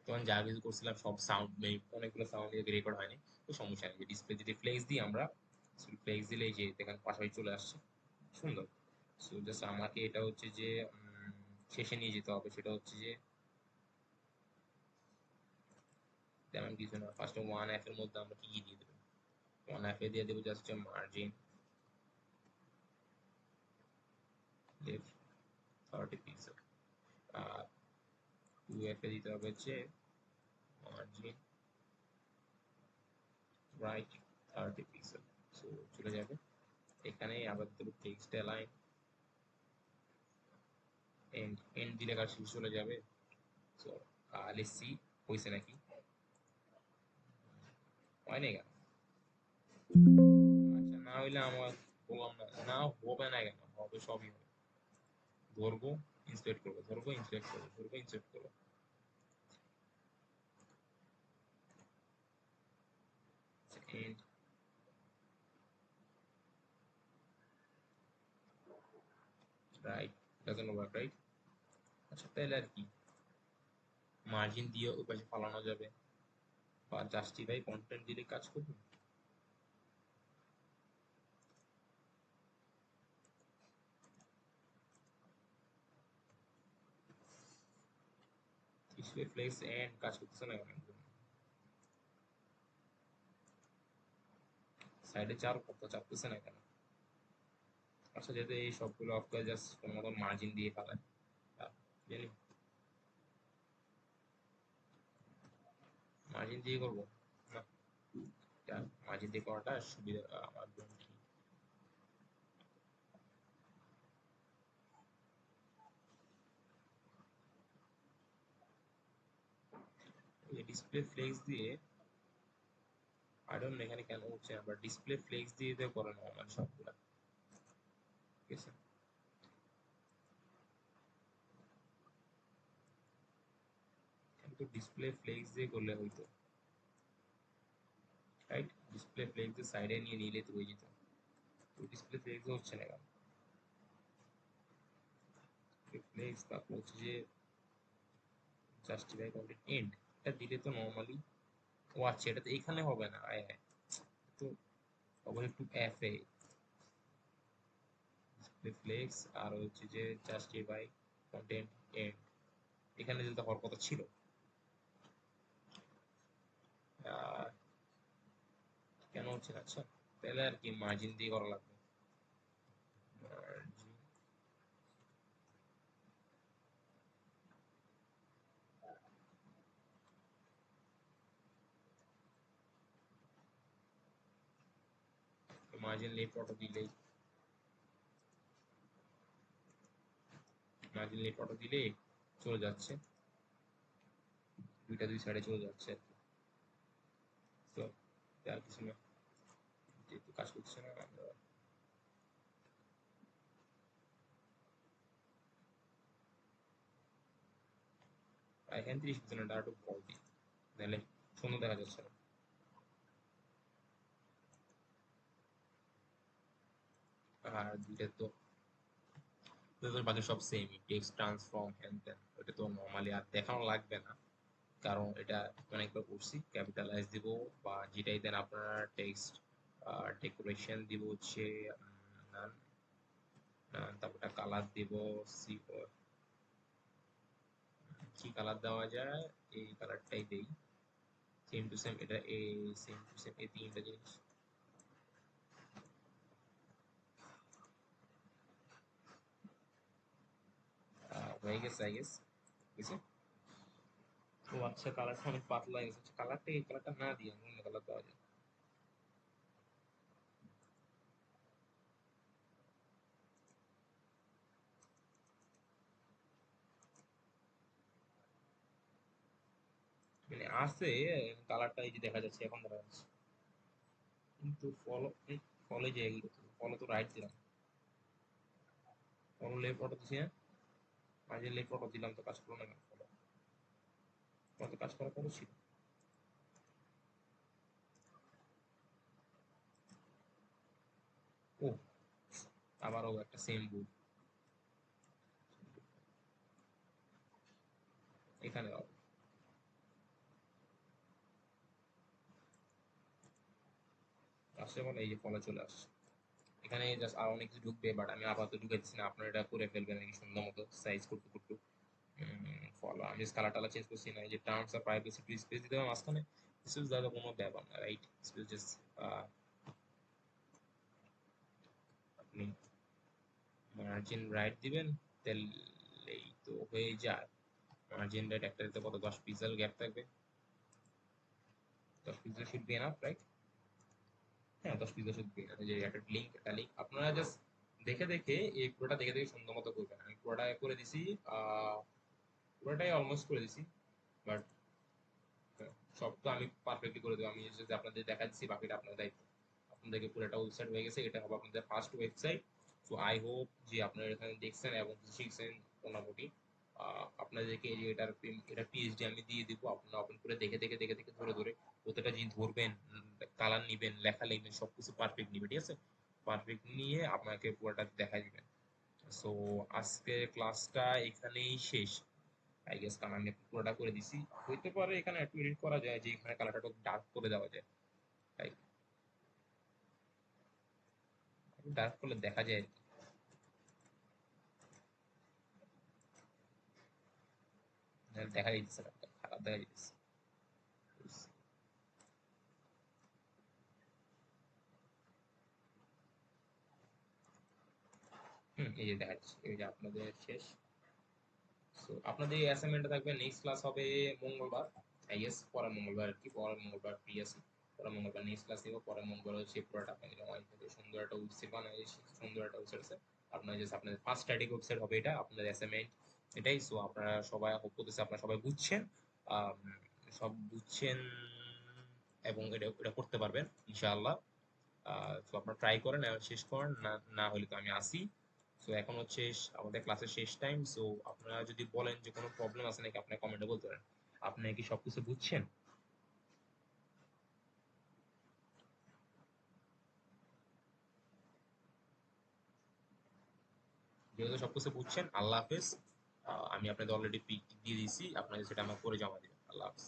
তখন যা কিছু করছিলাম সব সাউন্ড অনেকগুলো সাউন্ড রেকর্ড হয়নি, তো সমস্যা নেই। ডিসপ্লে যদি ফ্লেক্স দিই আমরা, ফ্লেক্স দিলে এই যে দেখেন পাশাপাশি চলে আসছে, সুন্দর। সো জাস্ট আমাকে এটা হচ্ছে যে শেষে নিয়ে যেতে হবে, সেটা হচ্ছে যে তেমন কিছু না। ফার্স্টে 1F এর মধ্যে আমরা কি দিয়ে দেবো, 1F এ দিয়ে দেবো জাস্ট মার্জিন লেফট 30 পিক্সেল, আর 2F এ দিতে হবে হচ্ছে মার্জিন রাইট 30 পিক্সেল। সো চলে যাবে এখানে। আবার দেবো টেক্সট অ্যালাইন এন্ড, এন্ড দিলে কাজ শেষ চলে যাবে। সো লেটস সি হয়েছে নাকি, হয় না কেন? আচ্ছা না হইলে আমার বললাম না, না হবে না কেন, হবে, সবই হবে। ধরবো, ইনস্পেক্ট করবো, ধরবো, ইনস্পেক্ট করবো, ধরবো, ইনস্পেক্ট করবো, end. Right, doesn't work, right. আচ্ছা তাহলে আর কি, মার্জিন দিয়ে ওই পাশে ফালানো যাবে, বা জাস্টিফাই কন্টেন্ট দিলে কাজ করবে। ডিসপ্লে ফ্লেক্স এন্ড কাজ করতেছে না কেন? সাইডে চাপতেছে না কেন? আচ্ছা যাতে এই সবগুলো অফ করে জাস্ট কোনো মতন মার্জিন দিয়ে ফেলায়, জানি মার্জিন দিয়ে করবো না, মার্জিন দিয়ে করাটা সুবিধা আমার জন্য কি। ডিসপ্লে ফ্লেক্স দিয়ে আই ডোন্ট নো এখানে কেন হচ্ছে না, বাট ডিসপ্লে ফ্লেক্স দিয়ে দিয়ে করে নর্মাল সবগুলা, ঠিক আছে। কিন্তু ডিসপ্লে ফ্লেক্স দিয়ে করলে হইতো, রাইট? ডিসপ্লে ফ্লেক্স দিয়ে সাইডে নিয়ে নিলে তো হয়ে যেত, তো ডিসপ্লে ফ্লেক্স হচ্ছে না কেন? ফ্লেক্স তারপর হচ্ছে যে জাস্টিফাই কন্টেন্ট এন্ড, এটা দিলে তো নর্মালি, ও আচ্ছা এটা তো এখানে হবে না, আয় আয়, তো অবশ্যই একটু এফ এ ডিসপ্লে ফ্লেক্স আর হচ্ছে যে জাস্টিফাই কন্টেন্ট এন্ড, এখানে যেটা হওয়ার কথা ছিল। আহ, কেন হচ্ছে না? আচ্ছা তাহলে আর কি মার্জিন দিয়ে করা লাগবে, মার্জিন, মার্জিন লেফট অটো দিলেই, মার্জিন লেফট অটো দিলেই চলে যাচ্ছে, দুইটা দুই সাইডে চলে যাচ্ছে আর কি। তো আর কিছু না, যেহেতু কাজ করছে না আমরা এখানে 30% আর একটু বল দিই, নাহলে সুন্দর দেখা যাচ্ছে না। আর দুইটা তো তোদের বাকি সব সেমই, টেক্সট ট্রান্সফর্ম হ্যান ত্যান, ওটা তো নর্মালি আর দেখানো লাগবে না, কারণ এটা অনেকবার করছি। ক্যাপিটালাইজ দিব বা যেটাই দেন আপনারা টেক্সট, ডেকোরেশন দিব হচ্ছে none, তারপর একটা কালার দিব, সি কি কালার দেওয়া যায়, এই কালারটাই দেই, সেম টু সেম এটা, এই সেম টু সেম এই তিনটা জিনিস হয়ে গেছে আই গেস, ঠিক আছে। ও আচ্ছা কালারটা অনেক পাতলা হয়ে গেছে, কালারটা এই কালারটা না দিয়ে অন্য কালার দেওয়া যায়। মানে আছে, কালারটা এই যে দেখা যাচ্ছে, এখন দেখা যাচ্ছে, কিন্তু ফলো, ফলে যে ফলো তো রাইট দিলাম, ফলো লেফট অটো দিছি, হ্যাঁ মাঝে লেফট অটো দিলাম তো কাজ করলো না কেন? ফলো কত কাজ করার কথা ছিল। ও আবারও একটা সেম ভুল, এখানে হবে। আসছে বলে এই যে ফলো চলে আসছে। এখানে জাস্ট আর অনেক কিছু ঢুকবে, বাট আমি আপাতত ঢুকাইছি না, আপনারা এটা করে ফেলবেন নাকি সুন্দর মতো সাইজ করতে করতে। ফলো আমি কালার টালা চেঞ্জ করছি না, এই যে টার্মস আর প্রাইভেসি টু স্পেস দিতে হবে মাঝখানে, স্পেস দেওয়ার কোনো ব্যাপার না, রাইট? স্পেস জাস্ট আপনি মার্জিন রাইট দিবেন, তাহলেই তো হয়ে যায়। মার্জিন রাইট একটা দিতে কত, 10 পিক্সেল গ্যাপ থাকবে, 10 pixel should be enough, right? হ্যাঁ, 10 পিক্সেল শুড বি এনাফ। যে একটা লিঙ্ক, একটা লিঙ্ক আপনারা জাস্ট দেখে দেখে এই পুরোটা দেখে দেখে সুন্দর মতো করবেন। আমি পুরোটা করে দিছি, পুরোটাই অলমোস্ট করে দিছি, বাট সব তো আমি পারফেক্টলি করে দেবো। আমি যদি আপনাদের দেখা দিচ্ছি, বাকিটা আপনাদের দায়িত্ব। আপনাদেরকে পুরোটা ওয়েবসাইট হয়ে গেছে, এটা হবে আপনাদের first website. So I hope যে আপনারা এখানে দেখছেন এবং শিখছেন মোটামুটি। আপনাদেরকে এই যে এটা পিএইচডি আমি দিয়ে দিব, আপনারা ওপেন করে দেখে দেখে দেখে দেখে ধরে ধরে প্রত্যেকটা জিনিস ধরবেন, কালার নিবেন, লেখা লিখবেন, সবকিছু পারফেক্ট নিবেন, ঠিক আছে? পারফেক্ট নিয়ে আপনাকে পুরোটা দেখা দিবেন। সো আজকে ক্লাসটা এখানেই শেষ, আই গেস, কারণ আমি পুরোটা করে দিছি। হইতে পারে এখানে একটু এডিট করা যায়, যে এখানে কালারটা একটু ডার্ক করে দেওয়া যায়, তাই ডার্ক করলে দেখা যায় আর কি। দেখা যাচ্ছে না, খারাপ দেখা যাচ্ছে। এই যে দেখা যাচ্ছে, এই যে আপনাদের শেষ। সো আপনাদের এই অ্যাসাইনমেন্টটা থাকবে, নেক্সট ক্লাস হবে মঙ্গলবার, আই গেস পরের মঙ্গলবার আর কি, পরের মঙ্গলবার ফ্রি আছে। পরের মঙ্গলবার নেক্সট ক্লাস দিব, পরের মঙ্গলবার হচ্ছে পুরোটা আপনাকে জমা দিতে হবে। সুন্দর একটা ওয়েবসাইট বানাই, সুন্দর একটা ওয়েবসাইট আছে আপনার, জাস্ট আপনাদের ফার্স্ট স্ট্যাটিক ওয়েবসাইট হবে এটা, আপনাদের অ্যাসাইনমেন্ট এটাই। সো আপনারা সবাই হোপ করতেছে আপনারা সবাই বুঝছেন, আম, সব বুঝছেন এবং এটা এটা করতে পারবেন ইনশাআল্লাহ। তো আপনারা ট্রাই করেন এবং শেষ করেন, না না হলে তো আমি আসি। সো এখন হচ্ছে আমাদের ক্লাসের শেষ টাইম। সো আপনারা যদি বলেন যে কোনো প্রবলেম আছে নাকি, আপনারা কমেন্টে বলতে পারেন। আপনি কি সবকিছু বুঝছেন? যেহেতু সবকিছু বুঝছেন, আল্লাহ হাফেজ। আমি আপনাদের অলরেডি পিক দিয়ে দিয়েছি, আপনাদের সেটা আমার করে জমা দিবেন। আল্লাহ হাফেজ।